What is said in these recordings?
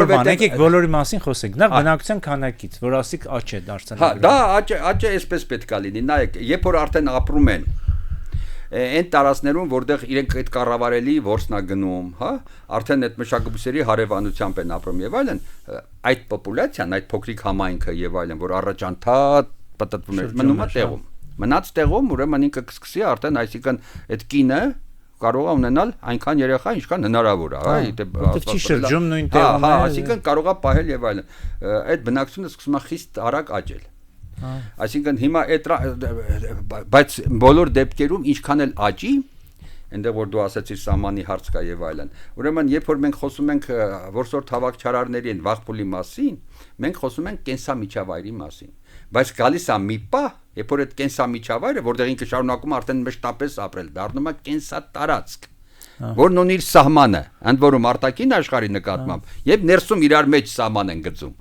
բոլոր բան, եկեք բոլորի մասին խոսենք։ Նախ բնակության քանակից, որ ասիկ աճ է դարձել։ Հա, դա աճը էսպես պետք է լինի։ Նայեք, երբ որ արդեն ապրում են այն տարածներում, որտեղ իրենք այդ կառավարելի որսնա գնում, հա, արդեն այդ մշակաբույսերի հարևանությամբ են ապրում եւ այլն, այդ պոպուլյացիան, այդ փոքրիկ համայնքը եւ այլն, որ առաջանթադ պատտվում է, մնում է տեղում։ Մնաց տեղում, ուրեմն ինքը կսկսի արդեն, այսինքն այդ կինը կարող է ունենալ այնքան երեխա, ինչքան հնարավոր է, հա, որտեղ չի շրջում նույն տեղում, հա, այսինքն կարող է պահել եւ այլն։ Այդ բնակչությունը սկսում է խիստ արագ աճել։ Այսինքն հիմա այդ բայց բոլոր դեպքերում ինչքան էլ աճի, այնտեղ որ դու ասացիր սահմանի հարց կա եւ այլն։ Ուրեմն երբ որ մենք խոսում ենք որսորդ հավաքչարարների են վաղ-փուլի մասին, մենք խոսում ենք կենսամիջավայրի մասին։ Բայց գալիս է մի պահ, երբ որ այդ կենսամիջավայրը, որտեղ ինքը շարունակում արդեն մշտապես ապրել, դառնում է կենսատարածք, որն ունի իր սահմանը, ընդ որում արտաքին աշխարհի նկատմամբ եւ ներսում իրար մեջ սահման են գծում։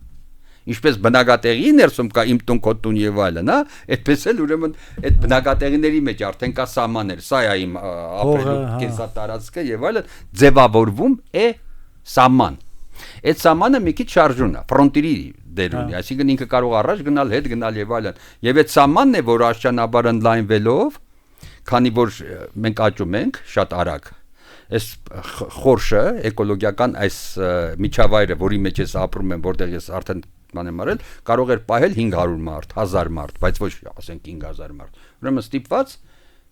Ինչպես բնակատեղի ներսում կա իմ տուն քո տուն եւ այլն, հա, այդպես էլ ուրեմն այդ բնակատեղիների մեջ արդեն կա սահմաններ, սա է իմ ապրելու կենսատարածքը եւ այլն, ձևավորվում է սահման։ Այդ սահմանը մի քիչ շարժուն է, ֆրոնտիրի դեր ունի, այսինքն ինքը կարող առաջ գնալ, հետ գնալ եւ այլն։ Եվ այդ սահմանն է, որ աշճանաբար ընդլայնվելով, քանի որ մենք աճում ենք շատ արագ, այս խորշը, էկոլոգիական այս միջավայրը, որի մեջ ես ապրում եմ, որտեղ ես արդեն բան եմ արել, կարող էր պահել 500 մարդ, 1000 մարդ, բայց ոչ, ասենք 5000 մարդ։ Ուրեմն ստիպված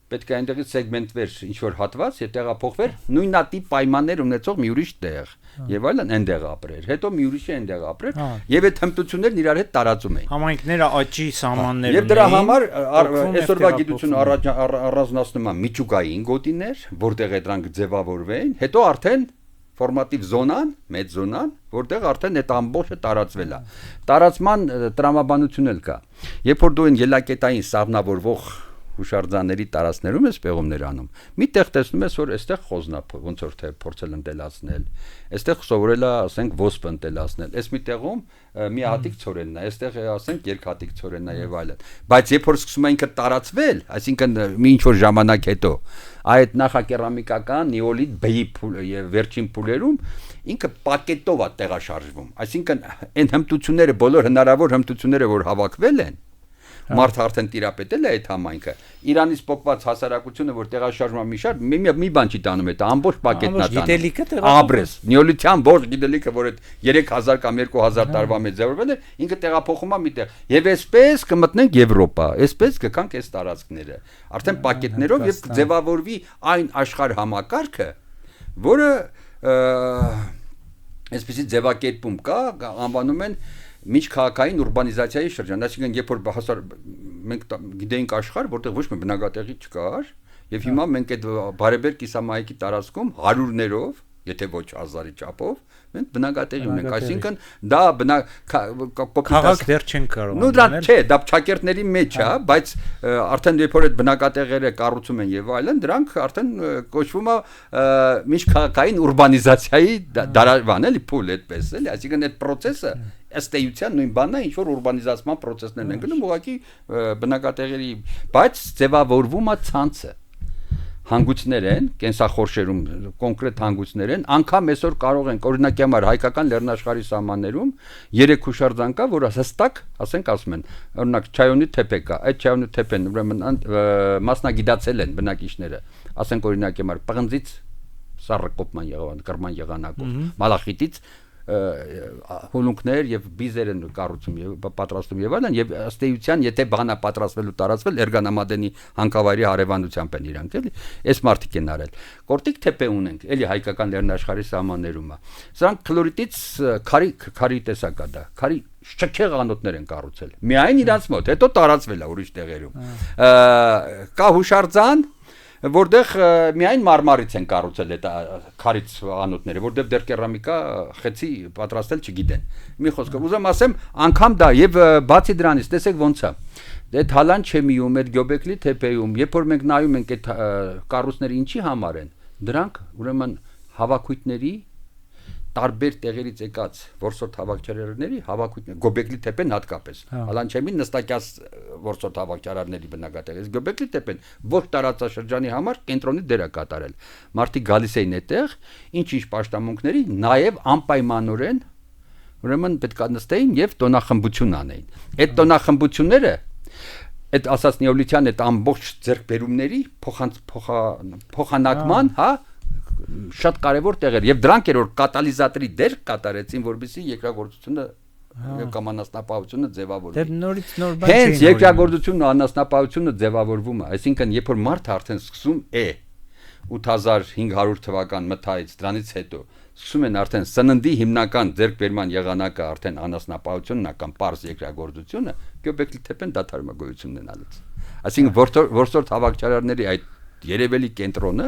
պետք է այնտեղից սեգմենտվեր ինչ-որ հատված եւ տեղափոխվեր նույնատիպ պայմաններ ունեցող մի ուրիշ տեղ եւ այլն այնտեղ ապրեր, հետո մի ուրիշը այնտեղ ապրեր եւ այդ հմտություններն իրար հետ տարածում էին։ Համայնքները աճի սահմաններ ունեին։ Եվ դրա համար այսօրվա գիտությունը առանձնացնում է միջուկային գոտիներ, որտեղ դրանք ձևավորվեն, հետո արդեն ֆորմատիվ զոնան, մեծ զոնան, որտեղ արդեն այդ ամբողջը տարածվել է։ Տարածման տրամաբանություն էլ կա։ Երբ որ դու այն ելակետային սաղմնավորվող հուշարձանների տարածներում ես պեղումներ անում։ Միտեղ տեսնում ես, որ այստեղ խոզնա ոնց որ թե փորձել ընտելացնել, այստեղ սովորել է, ասենք, ոսպ ընտելացնել։ Այս մի տեղում մի հատիկ ցորենն է, այստեղ ասենք երկհատիկ ցորենն է եւ այլն։ Բայց երբ որ սկսում է ինքը տարածվել, այսինքն մի ինչ որ ժամանակ հետո, այդ նախակերամիկական նեոլիթ բեյի եւ վերջին փուլերում ինքը պակետով է տեղաշարժվում։ Այսինքն այն հմտությունները, բոլոր հնարավոր հմտությունները, որ հավաքվել են, մարդը արդեն տիրապետել է այդ համայնքը։ Իրանից փոկված հասարակությունը, որ տեղաշարժվում է մի շարք, մի բան չի տանում, այդ ամբողջ պակետն է տանում։ Աբրես, նեոլիթյան ողջ գիտելիքը, որ այդ 3000 կամ 2000 տարվա մեջ ձևավորվել է, ինքը տեղափոխում է միտեղ։ Եվ այսպես կմտնենք Եվրոպա, այսպես կգանք այս տարածքները։ Արդեն պակետներով եւ կձևավորվի այն աշխարհ համակարգը, որը այսպեսի ձևակերպում կա, անվանում են միջքաղաքային ուրբանիզացիայի շրջան, այսինքն երբ որ մենք գիտեինք աշխարհ, որտեղ ոչ մի բնակատեղի չկար, եւ հիմա մենք այդ բարեբեր կիսամայրիկի տարածքում հարյուրներով, եթե ոչ հազարի չափով, մենք բնակատեղի ունենք, այսինքն դա քաղաք դեռ չեն կարող։ Նու դա չէ, դա ճակերտների մեջ է, բայց արդեն երբ որ այդ բնակատեղերը կառուցում են եւ այլն, դրանք արդեն կոչվում է միջքաղաքային ուրբանիզացիայի դարավան էլի փուլ այդպես էլի, այսինքն այդ process-ը ըստ էության նույն բանն է, ինչ որ ուրբանիզացման process-ներն են գնում, ուղղակի բնակատեղերի, բայց ձևավորվում է ցանցը։ Հանգույցներ են, կենսախորշերում կոնկրետ հանգույցներ են, անգամ այսօր կարող են, օրինակի համար հայկական լեռնաշխարհի սահմաններում 3 հուշարձան կա, որը հստակ, ասենք ասում են, օրինակ Չայոնի թեփե կա, այդ Չայոնի թեփեն ուրեմն մասնագիտացել են բնակիչները, ասենք օրինակի համար Պղնձից Սառակոպման եղան, Կրման եղանակով, Մալախիտից հոլունքներ եւ բիզեր են կառուցում եւ պատրաստում եւ այլն եւ ըստ էության եթե բանա պատրաստվելու տարածվել Էրգանամադենի հանքավայրի հարևանությամբ են իրանք էլի այս մարտիկ են արել կորտիկ թեփե ունենք էլի հայկական լեռնաշխարհի սահմաններում է սրանք քլորիտից քարի տեսակ է դա քարի շքեղ անոթներ են կառուցել միայն իրանց մոտ հետո տարածվել է ուրիշ տեղերում կա հուշարձան որտեղ միայն մարմարից են կառուցել այդ քարից անոթները, որտեղ դեռ կերամիկա խեցի պատրաստել չգիտեն։ Մի խոսքով ուզում ասեմ, անգամ դա եւ բացի դրանից, տեսեք ոնց է։ Այդ Հալանչեմիում, այդ Գյոբեկլի թեփեում, երբ որ մենք նայում ենք այդ կառույցները ինչի համար են, դրանք ուրեմն հավաքույթների տարբեր տեղերից եկած որսորդ հավաքչարարների հավաքույթներ Գոբեկլի թեփեն հատկապես Հալանչեմին նստակյաց որսորդ հավաքչարարների բնակատեղից Գոբեկլի թեփեն ոչ տարածաշրջանի համար կենտրոնի դեր է կատարել մարդիկ գալիս էին այդտեղ ինչ-ինչ պաշտամունքների նաև անպայմանորեն ուրեմն պետք է նստեին եւ տոնախմբություն անեին։ Այդ տոնախմբությունները այդ ասած նեոլիթյան այդ ամբողջ ձեռքբերումների փոխանակման, հա, շատ կարևոր տեղ էր եւ դրանք էր որ կատալիզատորի դեր կատարեցին, որովհետեւ երկրագործությունը եւ կամ անասնապահությունը ձևավորվի։ Դե նորից նոր բան չի։ Հենց երկրագործությունն ու անասնապահությունը ձևավորվում է, այսինքն երբ որ մարդը արդեն սկսում է 8500 թվական մթայից դրանից հետո սկսում են արդեն սննդի հիմնական ձեռքբերման եղանակը արդեն անասնապահությունն է կամ պարզ երկրագործությունը, Գյոբեկլի թեփեն դադարում է գոյություն ունենալուց։ Այսինքն որսորդ հավաքչարարների այդ երևելի կենտրոնը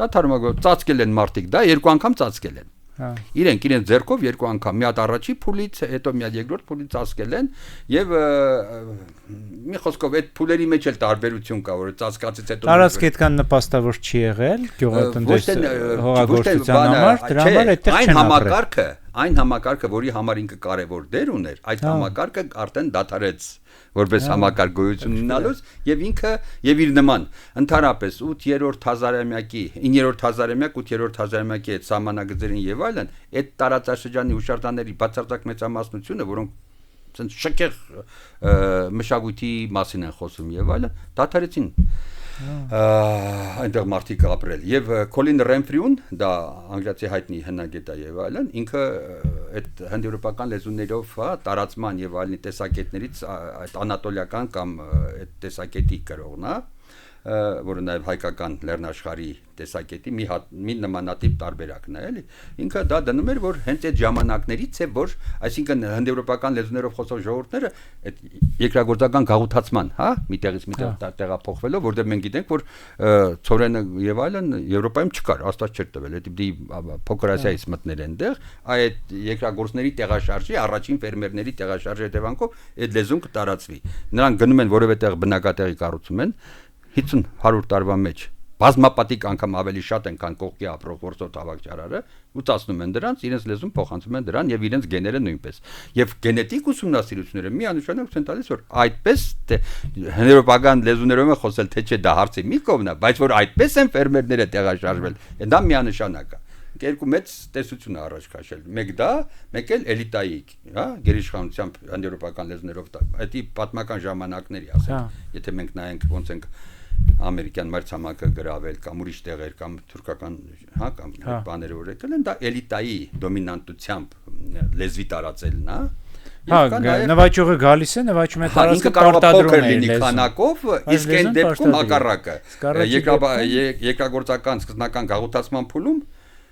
դադարում է ծածկել են մարդիկ, դա երկու անգամ ծածկել են։ Իրենք ձեռքով երկու անգամ մի հատ առաջի փուլից, հետո մի հատ երկրորդ փուլից ծածկել են եւ մի խոսքով այդ փուլերի մեջ էլ տարբերություն կա, որ ծածկածից հետո տարածք այդքան նպաստավոր չի եղել գյուղատնտես հողագործության համար, դրա համար այդտեղ չեն ապրել։ Այն համակարգը, որի համար ինքը կարևոր դեր ուներ, այդ համակարգը արդեն դադարեց որպես համակարգ գոյություն ունենալուց եւ ինքը եւ իր նման ընդհանրապես 8-րդ հազարամյակի 9-րդ հազարամյակ 8-րդ հազարամյակի այդ սահմանագծերին եւ այլն այդ տարածաշրջանի հուշարձանների բացարձակ մեծամասնությունը, որոնք ցենց շքեղ մշակույթի մասին են խոսում եւ այլն, դադարեցին այնտեղ մարդիկ ապրել եւ Colin Renfrew-ն դա անգլիացի հայտնի հնագետ է եւ այլն ինքը այդ հնդեվրոպական լեզուներով տարածման եւ այլնի տեսակետներից այդ անատոլիական կամ այդ տեսակետի կրողն է որը նաև հայկական լեռնաշխարհի տեսակետի մի նմանատիպ տարբերակն է, էլի։ Ինքը դա դնում էր, որ հենց այդ ժամանակներից է, որ այսինքն հնդեվրոպական լեզուներով խոսող ժողովուրդները այդ երկրագործական գաղութացման, հա, միտեղից միտեղ տեղափոխվելով, որտեղ մենք գիտենք, որ ցորենը եւ այլն Եվրոպայում չկար, աստված չէր տվել, այդ փոքր Ասիայից մտնել են դեղ, այդ երկրագործների տեղաշարժի, առաջին ֆերմերների տեղաշարժի հետևանքով այդ լեզուն կտարածվի։ Նրանք գնում են որևէ տեղ բնակատեղի կառուցում են 50-100 տարվա մեջ բազմապատիկ անգամ ավելի շատ են, քան կողքի ապրող որսորդ հավաքչարարը, ուծացնում են դրանց, իրենց լեզուն փոխանցում են դրան եւ իրենց գեները նույնպես։ Եվ գենետիկ ուսումնասիրությունները միանշանակ ցույց տալիս, որ այդպես հնդեվրոպական լեզուներով է խոսել, թե չէ դա հարցի մի կողմն է, բայց որ այդպես են ֆերմերները տեղաշարժվել, դա միանշանակ է։ Երկու մեծ տեսություն է առաջ քաշել։ Մեկ դա, մեկ էլ էլիտայի, հա, գերիշխանությամբ հնդեվրոպական լեզուներով դա։ Այդի պատմական ժամանակների ասենք, եթե մենք նայենք ոնց ենք ամերիկյան մայրցամաքը գրավել կամ ուրիշ տեղեր կամ թուրքական, հա, կամ բաները որ եկել են, դա էլիտայի դոմինանտությամբ լեզվի տարածելն է։ Հա, նվաճողը գալիս է, նվաճում է տարածքը պարտադրում է լինի քանակով, իսկ այն դեպքում հակառակը։ Երկրագործական սկզբնական գաղութացման փուլում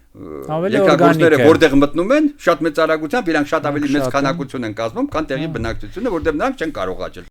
երկրագործները որտեղ մտնում են, շատ մեծ արագությամբ իրանք շատ ավելի մեծ քանակություն են կազմում, քան տեղի բնակչությունը, որտեղ նրանք չեն կարող աճել։